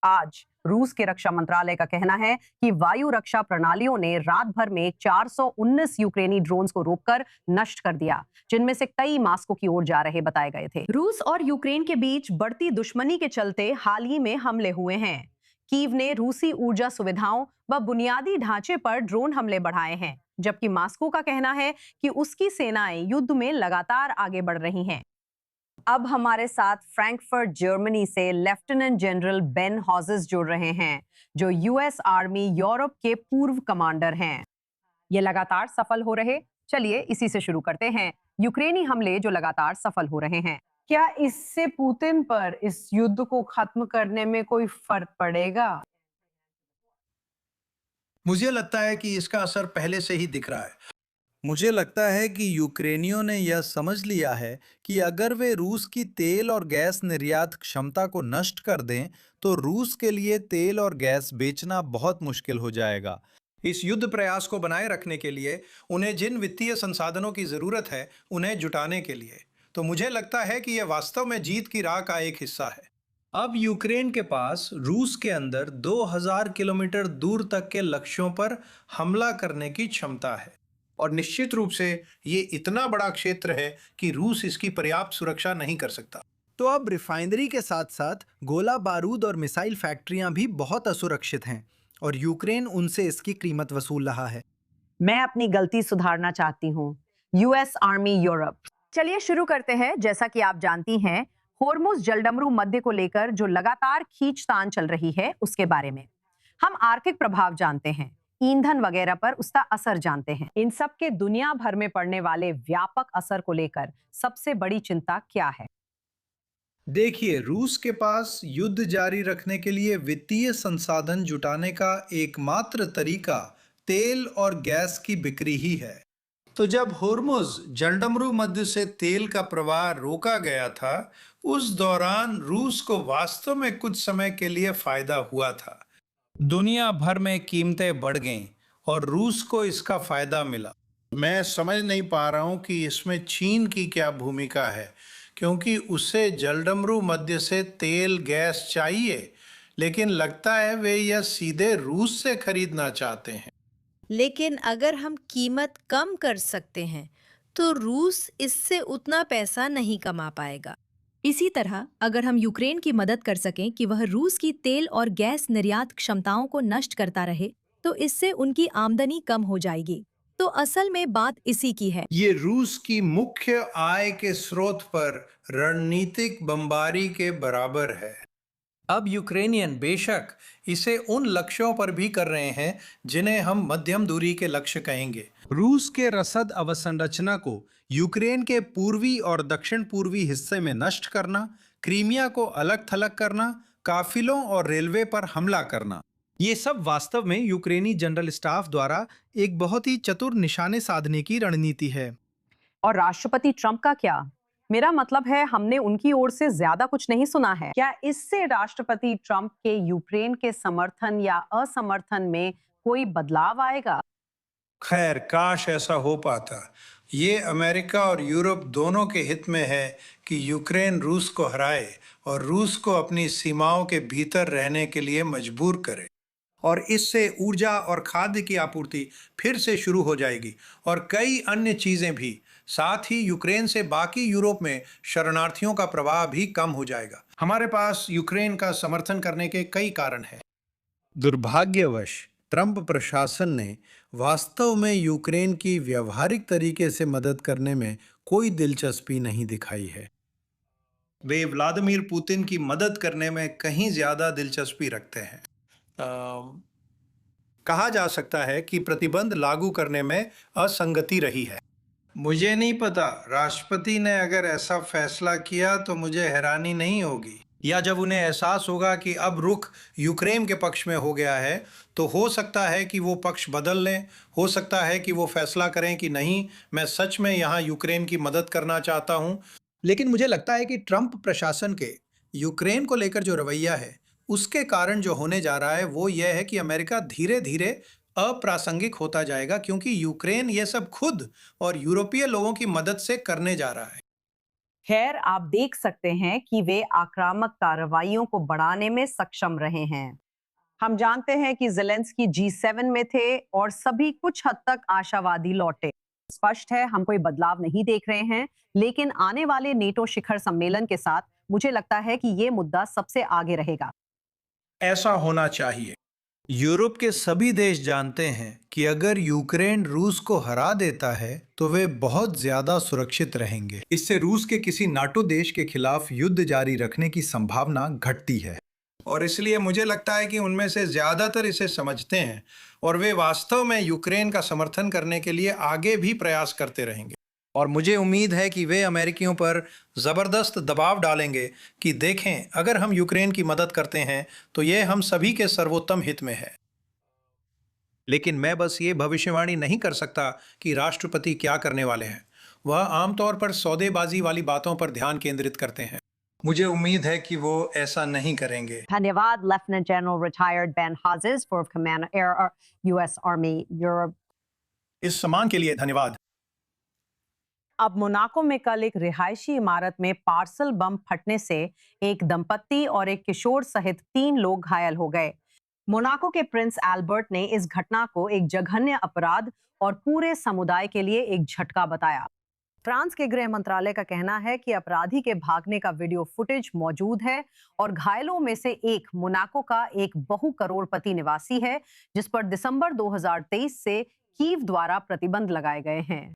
आज रूस के रक्षा मंत्रालय का कहना है कि वायु रक्षा प्रणालियों ने रात भर में 419 यूक्रेनी ड्रोन्स को रोककर नष्ट कर दिया, जिनमें से कई मास्को की ओर जा रहे बताए गए थे। रूस और यूक्रेन के बीच बढ़ती दुश्मनी के चलते हाल ही में हमले हुए हैं। कीव ने रूसी ऊर्जा सुविधाओं व बुनियादी ढांचे पर ड्रोन हमले बढ़ाए हैं, जबकि मास्को का कहना है कि उसकी सेनाएं युद्ध में लगातार आगे बढ़ रही हैं। अब हमारे साथ फ्रैंकफर्ट जर्मनी से लेफ्टिनेंट जनरल बेन हॉजेस जुड़ रहे हैं, जो यूएस आर्मी यूरोप के पूर्व कमांडर हैं। ये लगातार सफल हो रहे, चलिए इसी से शुरू करते हैं। यूक्रेनी हमले जो लगातार सफल हो रहे हैं, क्या इससे पुतिन पर इस युद्ध को खत्म करने में कोई फर्क पड़ेगा? मुझे लगता है कि इसका असर पहले से ही दिख रहा है। मुझे लगता है कि यूक्रेनियों ने यह समझ लिया है कि अगर वे रूस की तेल और गैस निर्यात क्षमता को नष्ट कर दें, तो रूस के लिए तेल और गैस बेचना बहुत मुश्किल हो जाएगा। इस युद्ध प्रयास को बनाए रखने के लिए उन्हें जिन वित्तीय संसाधनों की जरूरत है, उन्हें जुटाने के लिए, तो मुझे लगता है कि यह वास्तव में जीत की राह का एक हिस्सा है। अब यूक्रेन के पास रूस के अंदर 2000 किलोमीटर दूर तक के लक्ष्यों पर हमला करने की क्षमता है, और निश्चित रूप से ये इतना बड़ा क्षेत्र है कि रूस इसकी पर्याप्त सुरक्षा नहीं कर सकता। तो अब रिफाइनरी के साथ साथ गोला बारूद और मिसाइल फैक्ट्रियां भी बहुत असुरक्षित हैं, और यूक्रेन उनसे इसकी कीमत वसूल रहा है। मैं अपनी गलती सुधारना चाहती हूँ। US army Europe. चलिए शुरू करते हैं। जैसा कि आप जानती हैं, होर्मुज जलडमरू मध्य को लेकर जो लगातार खींचतान चल रही है, उसके बारे में हम आर्थिक प्रभाव जानते हैं, ईंधन वगैरह पर उसका असर जानते हैं। इन सब के दुनिया भर में पड़ने वाले व्यापक असर को लेकर सबसे बड़ी चिंता क्या है? देखिए, रूस के पास युद्ध जारी रखने के लिए वित्तीय संसाधन जुटाने का एकमात्र तरीका तेल और गैस की बिक्री ही है। तो जब होर्मुज जलडमरू मध्य से तेल का प्रवाह रोका गया था, उस दौरान रूस को वास्तव में कुछ समय के लिए फायदा हुआ था। दुनिया भर में कीमतें बढ़ गईं और रूस को इसका फायदा मिला। मैं समझ नहीं पा रहा हूं कि इसमें चीन की क्या भूमिका है, क्योंकि उसे जलडमरू मध्य से तेल गैस चाहिए, लेकिन लगता है वे यह सीधे रूस से खरीदना चाहते हैं। लेकिन अगर हम कीमत कम कर सकते हैं तो रूस इससे उतना पैसा नहीं कमा पाएगा। इसी तरह अगर हम यूक्रेन की मदद कर सकें कि वह रूस की तेल और गैस निर्यात क्षमताओं को नष्ट करता रहे, तो इससे उनकी आमदनी कम हो जाएगी। तो असल में बात इसी की है। ये रूस की मुख्य आय के स्रोत पर रणनीतिक बमबारी के बराबर है। अब यूक्रेनियन बेशक इसे उन लक्ष्यों पर भी कर रहे हैं जिन्हें हम मध्यम दूरी के लक्ष्य कहेंगे। रूस के रसद अवसंरचना को यूक्रेन के पूर्वी और दक्षिण पूर्वी हिस्से में नष्ट करना, क्रीमिया को अलग थलग करना, काफिलों और रेलवे पर हमला करना, ये सब वास्तव में यूक्रेनी जनरल स्टाफ द्वारा एक बहुत ही चतुर निशाने साधने की रणनीति है। और राष्ट्रपति ट्रंप का क्या? मेरा मतलब है, हमने उनकी ओर से ज्यादा कुछ नहीं सुना है। क्या इससे राष्ट्रपति ट्रंप के यूक्रेन के समर्थन या असमर्थन में कोई बदलाव आएगा? खैर, काश ऐसा हो पाता। ये अमेरिका और यूरोप दोनों के हित में है कि यूक्रेन रूस को हराए और रूस को अपनी सीमाओं के भीतर रहने के लिए मजबूर करे, और इससे ऊर्जा और खाद्य की आपूर्ति फिर से शुरू हो जाएगी और कई अन्य चीजें भी। साथ ही यूक्रेन से बाकी यूरोप में शरणार्थियों का प्रवाह भी कम हो जाएगा। हमारे पास यूक्रेन का समर्थन करने के कई कारण हैं। दुर्भाग्यवश ट्रंप प्रशासन ने वास्तव में यूक्रेन की व्यवहारिक तरीके से मदद करने में कोई दिलचस्पी नहीं दिखाई है। वे व्लादिमीर पुतिन की मदद करने में कहीं ज्यादा दिलचस्पी रखते हैं। कहा जा सकता है कि प्रतिबंध लागू करने में असंगति रही है। मुझे नहीं पता, राष्ट्रपति ने अगर ऐसा फैसला किया तो मुझे हैरानी नहीं होगी, या जब उन्हें एहसास होगा कि अब रुख यूक्रेन के पक्ष में हो गया है, तो हो सकता है कि वो पक्ष बदल लें। हो सकता है कि वो फैसला करें कि नहीं, मैं सच में यहाँ यूक्रेन की मदद करना चाहता हूँ। लेकिन मुझे लगता है कि ट्रंप प्रशासन के यूक्रेन को लेकर जो रवैया है, उसके कारण जो होने जा रहा है वो यह है कि अमेरिका धीरे धीरे अप्रासंगिक होता जाएगा, क्योंकि यूक्रेन ये सब खुद और यूरोपीय लोगों की मदद से करने जा रहा है। खैर, आप देख सकते हैं कि वे आक्रामक कार्रवाइयों को बढ़ाने में सक्षम रहे हैं। हम जानते हैं कि ज़ेलेंस्की G7 में थे और सभी कुछ हद तक आशावादी लौटे। स्पष्ट है, हम कोई बदलाव नहीं देख रहे हैं, लेकिन आने वाले नेटो शिखर सम्मेलन के साथ मुझे लगता है कि ये मुद्दा सबसे आगे रहेगा। ऐसा होना चाहिए। यूरोप के सभी देश जानते हैं कि अगर यूक्रेन रूस को हरा देता है तो वे बहुत ज्यादा सुरक्षित रहेंगे। इससे रूस के किसी नाटो देश के खिलाफ युद्ध जारी रखने की संभावना घटती है और इसलिए मुझे लगता है कि उनमें से ज्यादातर इसे समझते हैं और वे वास्तव में यूक्रेन का समर्थन करने के लिए आगे भी प्रयास करते रहेंगे। और मुझे उम्मीद है कि वे अमेरिकियों पर ज़बरदस्त दबाव डालेंगे कि देखें, अगर हम यूक्रेन की मदद करते हैं तो ये हम सभी के सर्वोत्तम हित में है। लेकिन मैं बस ये भविष्यवाणी नहीं कर सकता कि राष्ट्रपति क्या करने वाले हैं। वह आमतौर पर सौदेबाजी वाली बातों पर ध्यान केंद्रित करते हैं। मुझे उम्मीद है कि वो ऐसा नहीं करेंगे। धन्यवाद lieutenant general retired Ben Hodges, fourth commander air US army Europe. इस सम्मान के लिए धन्यवाद। अब मोनाको में कल एक रिहायशी इमारत में पार्सल बम फटने से एक दंपत्ति और एक किशोर सहित 3 लोग घायल हो गए। मोनाको के प्रिंस एल्बर्ट ने इस घटना को एक जघन्य अपराध और पूरे समुदाय के लिए एक झटका बताया। फ्रांस के गृह मंत्रालय का कहना है कि अपराधी के भागने का वीडियो फुटेज मौजूद है और घायलों में से एक मोनाको का एक बहु करोड़पति निवासी है, जिस पर दिसंबर 2023 से कीव द्वारा प्रतिबंध लगाए गए हैं।